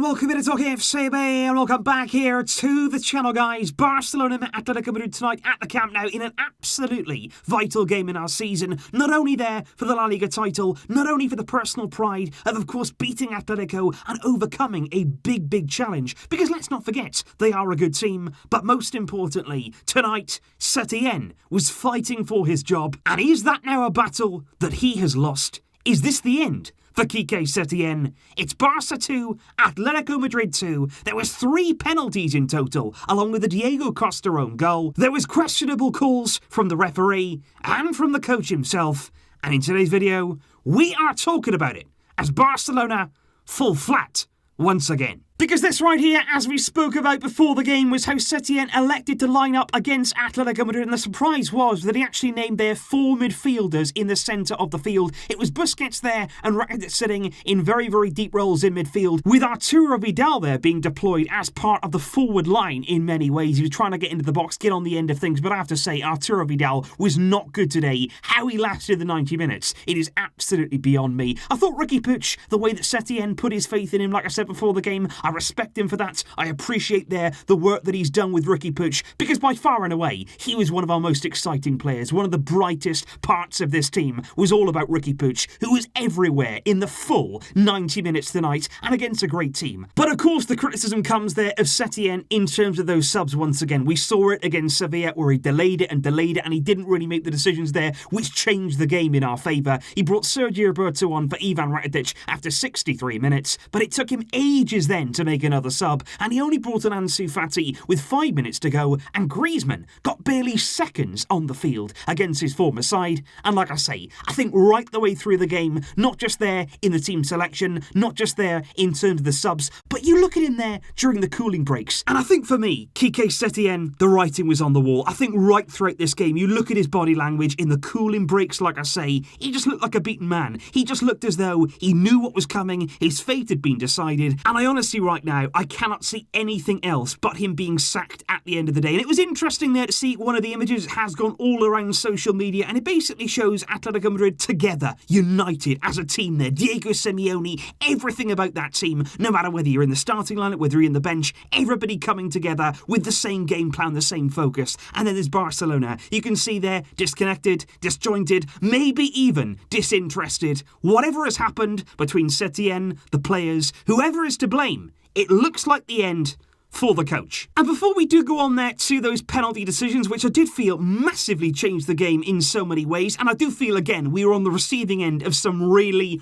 welcome to TalkFCB and welcome back here to the channel, guys. Barcelona met Atletico Madrid tonight at the Camp Nou in an absolutely vital game in our season. Not only there for the La Liga title, not only for the personal pride of course, beating Atletico and overcoming a big challenge. Because let's not forget, they are a good team. But most importantly, tonight, Setién was fighting for his job. And is that now a battle that he has lost? Is this the end for Quique Setién? It's Barça 2, Atletico Madrid 2. There was 3 penalties in total, along with the Diego Costa own goal. There was questionable calls from the referee and from the coach himself. And in today's video, we are talking about it as Barcelona fall flat once again. Because this right here, as we spoke about before the game, was how Setién elected to line up against Atletico Madrid, and the surprise was that he actually named their 4 midfielders in the centre of the field. It was Busquets there and Rakitic sitting in very deep roles in midfield, with Arturo Vidal there being deployed as part of the forward line in many ways. He was trying to get into the box, get on the end of things, but I have to say, Arturo Vidal was not good today. How he lasted the 90 minutes, it is absolutely beyond me. I thought Riqui Puig, the way that Setién put his faith in him, like I said before the game, I respect him for that. I appreciate the work that he's done with Riqui Puig, because by far and away, he was one of our most exciting players. One of the brightest parts of this team was all about Riqui Puig, who was everywhere in the full 90 minutes tonight and against a great team. But of course, the criticism comes there of Setién in terms of those subs once again. We saw it against Sevilla where he delayed it, and he didn't really make the decisions there, which changed the game in our favour. He brought Sergio Roberto on for Ivan Rakitic after 63 minutes, but it took him ages then to make another sub, and he only brought in Ansu Fati with 5 minutes to go, and Griezmann got barely seconds on the field against his former side. And like I say, I think right the way through the game, not just there in the team selection, not just there in terms of the subs, but you look at him there during the cooling breaks, and I think for me, Quique Setién, the writing was on the wall. I think right throughout this game, you look at his body language in the cooling breaks, like I say, he just looked like a beaten man. He just looked as though he knew what was coming, his fate had been decided, and I honestly right now, I cannot see anything else but him being sacked at the end of the day. And it was interesting there to see one of the images has gone all around social media, and it basically shows Atletico Madrid together, united as a team there. Diego Simeone, everything about that team, no matter whether you're in the starting lineup, whether you're in the bench, everybody coming together with the same game plan, the same focus. And then there's Barcelona. You can see there, disconnected, disjointed, maybe even disinterested. Whatever has happened between Setién, the players, whoever is to blame, it looks like the end for the coach. And before we do go on there to those penalty decisions, which I did feel massively changed the game in so many ways, and I do feel, again, we were on the receiving end of some really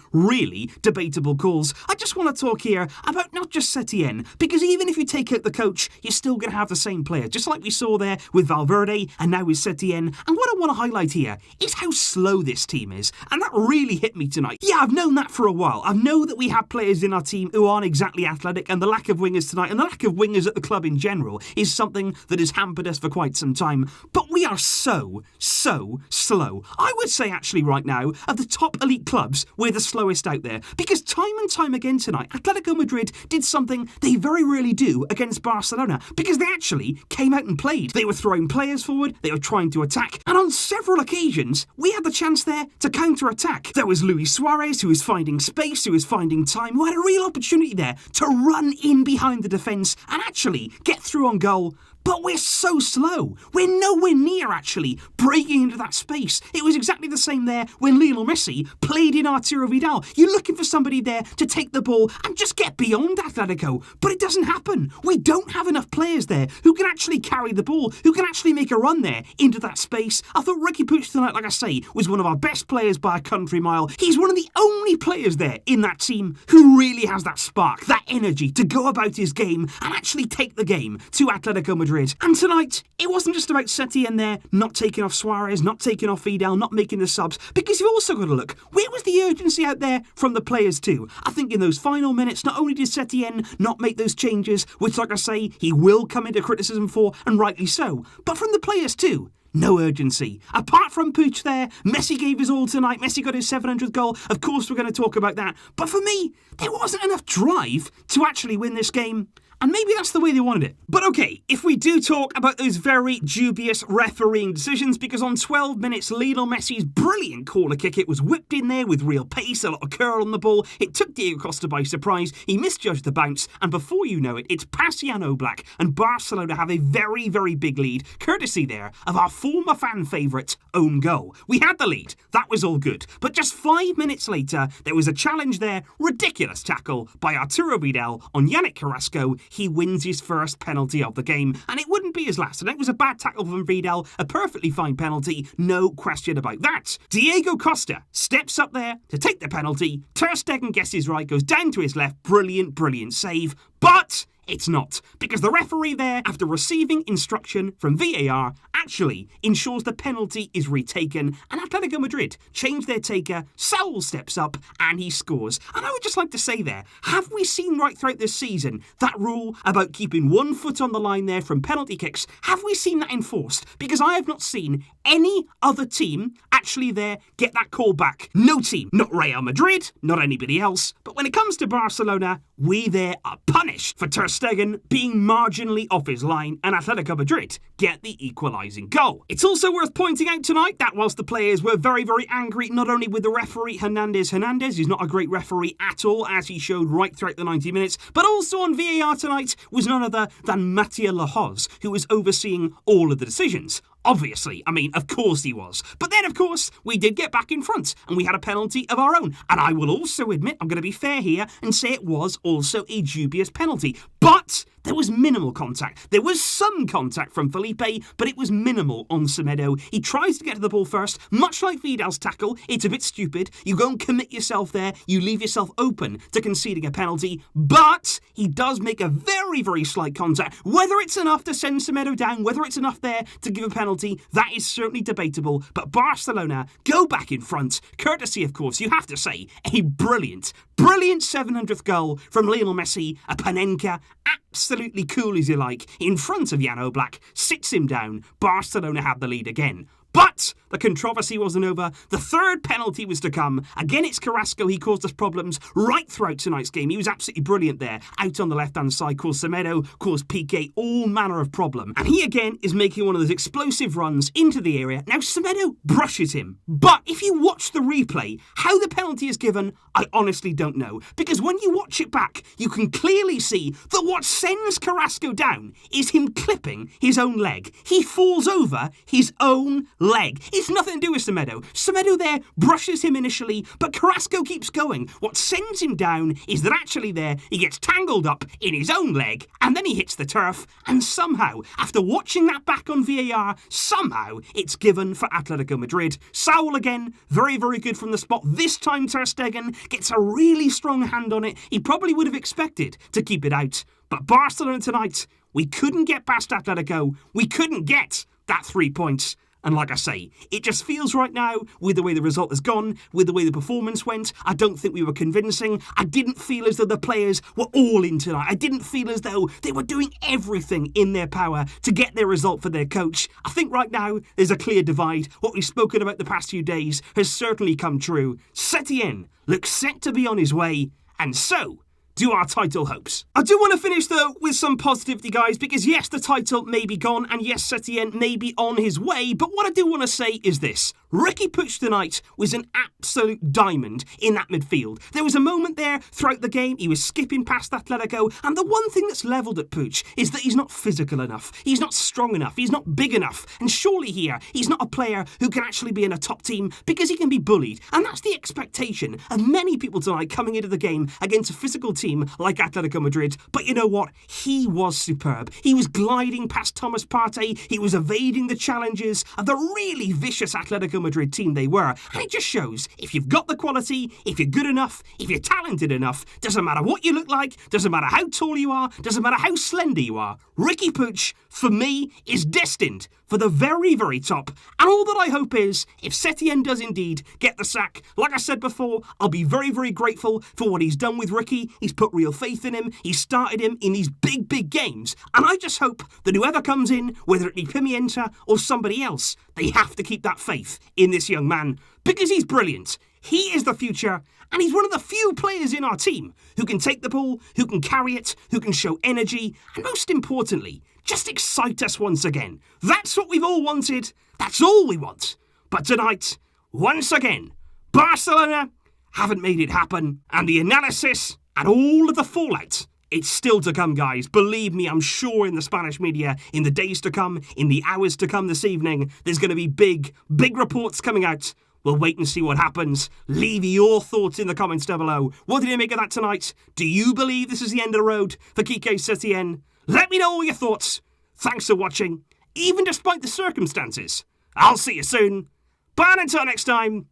debatable calls, I just want to talk here about not just Setién, because even if you take out the coach, you're still going to have the same player, just like we saw there with Valverde and now with Setién. And what I want to highlight here is how slow this team is, and that really hit me tonight. Yeah, I've known that for a while. I know that we have players in our team who aren't exactly athletic, and the lack of wingers tonight, and the lack of wingers at the club in general, is something that has hampered us for quite some time. But we are so slow. I would say actually right now, of the top elite clubs, we're the slowest out there. Because time and time again tonight, Atletico Madrid did something they very rarely do against Barcelona, because they actually came out and played. They were throwing players forward, they were trying to attack, and on several occasions, we had the chance there to counter-attack. There was Luis Suarez, who was finding space, who was finding time, who had a real opportunity there to run in behind the defence and actually get through on goal. But we're so slow. We're nowhere near actually breaking into that space. It was exactly the same there when Lionel Messi played in Arturo Vidal. You're looking for somebody there to take the ball and just get beyond Atletico. But it doesn't happen. We don't have enough players there who can actually carry the ball, who can actually make a run there into that space. I thought Riqui Puig tonight, like I say, was one of our best players by a country mile. He's one of the only players there in that team who really has that spark, that energy to go about his game and actually take the game to Atletico Madrid. And tonight, it wasn't just about Setién there, not taking off Suarez, not taking off Vidal, not making the subs, because you've also got to look, where was the urgency out there from the players too? I think in those final minutes, not only did Setién not make those changes, which like I say, he will come into criticism for, and rightly so, but from the players too. No urgency. Apart from Puig there, Messi gave his all tonight. Messi got his 700th goal. Of course, we're going to talk about that. But for me, there wasn't enough drive to actually win this game. and maybe that's the way they wanted it. But okay, if we do talk about those very dubious refereeing decisions, because on 12 minutes, Lionel Messi's brilliant corner kick, it was whipped in there with real pace, a lot of curl on the ball, it took Diego Costa by surprise, he misjudged the bounce, and before you know it, it's past Jan Oblak, and Barcelona have a very, very big lead, courtesy there of our former fan favourite, own goal. We had the lead, that was all good, but just 5 minutes later, there was a challenge there, ridiculous tackle by Arturo Vidal on Yannick Carrasco. He wins his first penalty of the game, and it wouldn't be his last, and it was a bad tackle from Vidal, a perfectly fine penalty, no question about that. Diego Costa steps up there to take the penalty, Ter Stegen guesses right, goes down to his left, brilliant save, but it's not, because the referee there, after receiving instruction from VAR, actually ensures the penalty is retaken, and Atletico Madrid change their taker, Saul steps up, and he scores. And I would just like to say there, have we seen right throughout this season that rule about keeping 1 foot on the line there from penalty kicks? Have we seen that enforced? Because I have not seen any other team actually there get that call back. No team. Not Real Madrid, not anybody else. But when it comes to Barcelona, we there are punished for Ter Stegen being marginally off his line, and Atletico Madrid get the equalising goal. It's also worth pointing out tonight that whilst the players were very, very angry, not only with the referee Hernandez, who's not a great referee at all, as he showed right throughout the 90 minutes, but also on VAR tonight was none other than Mathieu Lahoz, who was overseeing all of the decisions. Obviously, of course he was. But then, of course, we did get back in front, and we had a penalty of our own. And I will also admit, I'm going to be fair here, and say it was also a dubious penalty. But there was minimal contact. There was some contact from Felipe, but it was minimal on Semedo. He tries to get to the ball first, much like Vidal's tackle. It's a bit stupid. You go and commit yourself there. You leave yourself open to conceding a penalty. But he does make a very, very slight contact. Whether it's enough to send Semedo down, whether it's enough there to give a penalty, that is certainly debatable. But Barcelona go back in front, courtesy, of course, you have to say, a brilliant 700th goal from Lionel Messi, a panenka, absolutely cool as you like, in front of Jan Oblak, sits him down. Barcelona have the lead again. But the controversy wasn't over. The third penalty was to come. Again, it's Carrasco. He caused us problems right throughout tonight's game. He was absolutely brilliant there. Out on the left-hand side, caused Semedo, caused Piqué, all manner of problem. And he again is making one of those explosive runs into the area. Now, Semedo brushes him. But if you watch the replay, how the penalty is given, I honestly don't know. Because when you watch it back, you can clearly see that what sends Carrasco down is him clipping his own leg. He falls over his own leg. It's nothing to do with Semedo. Semedo there brushes him initially, but Carrasco keeps going. What sends him down is that actually there, he gets tangled up in his own leg, and then he hits the turf, and somehow, after watching that back on VAR, somehow it's given for Atletico Madrid. Saul again, very, very good from the spot. This time Ter Stegen gets a really strong hand on it. He probably would have expected to keep it out. But Barcelona tonight, we couldn't get past Atletico. We couldn't get that 3 points. And like I say, it just feels right now, with the way the result has gone, with the way the performance went, I don't think we were convincing. I didn't feel as though the players were all in tonight. I didn't feel as though they were doing everything in their power to get their result for their coach. I think right now, there's a clear divide. What we've spoken about the past few days has certainly come true. Setién looks set to be on his way, and so do our title hopes. I do want to finish though with some positivity, guys, because yes, the title may be gone, and yes, Setién may be on his way, but what I do want to say is this. Ricky Puig tonight was an absolute diamond in that midfield. There was a moment there throughout the game, he was skipping past Atletico, and the one thing that's levelled at Puig is that he's not physical enough, he's not strong enough, he's not big enough, and surely here, he's not a player who can actually be in a top team because he can be bullied, and that's the expectation of many people tonight coming into the game against a physical team like Atletico Madrid. But you know what? He was superb. He was gliding past Thomas Partey, he was evading the challenges of the really vicious Atletico Madrid team they were, and it just shows if you've got the quality, if you're good enough, if you're talented enough, doesn't matter what you look like, doesn't matter how tall you are, doesn't matter how slender you are, Ricky Puig, for me, is destined for the very, very top. And all that I hope is, if Setién does indeed get the sack, like I said before, I'll be very, very grateful for what he's done with Ricky. He's put real faith in him. He's started him in these big, big games. And I just hope that whoever comes in, whether it be Pimienta or somebody else, they have to keep that faith in this young man, because he's brilliant. He is the future, And he's one of the few players in our team who can take the ball, who can carry it, who can show energy, and most importantly, just excite us once again. That's what we've all wanted. That's all we want. But tonight, once again, Barcelona haven't made it happen. And the analysis and all of the fallout, it's still to come, guys. Believe me, I'm sure in the Spanish media, in the days to come, in the hours to come this evening, there's going to be big reports coming out. We'll wait and see what happens. Leave your thoughts in the comments down below. What did you make of that tonight? Do you believe this is the end of the road for Quique Setién? Let me know all your thoughts. Thanks for watching, even despite the circumstances. I'll see you soon. But until next time,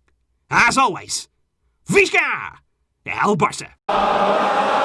as always, Visca el Barça!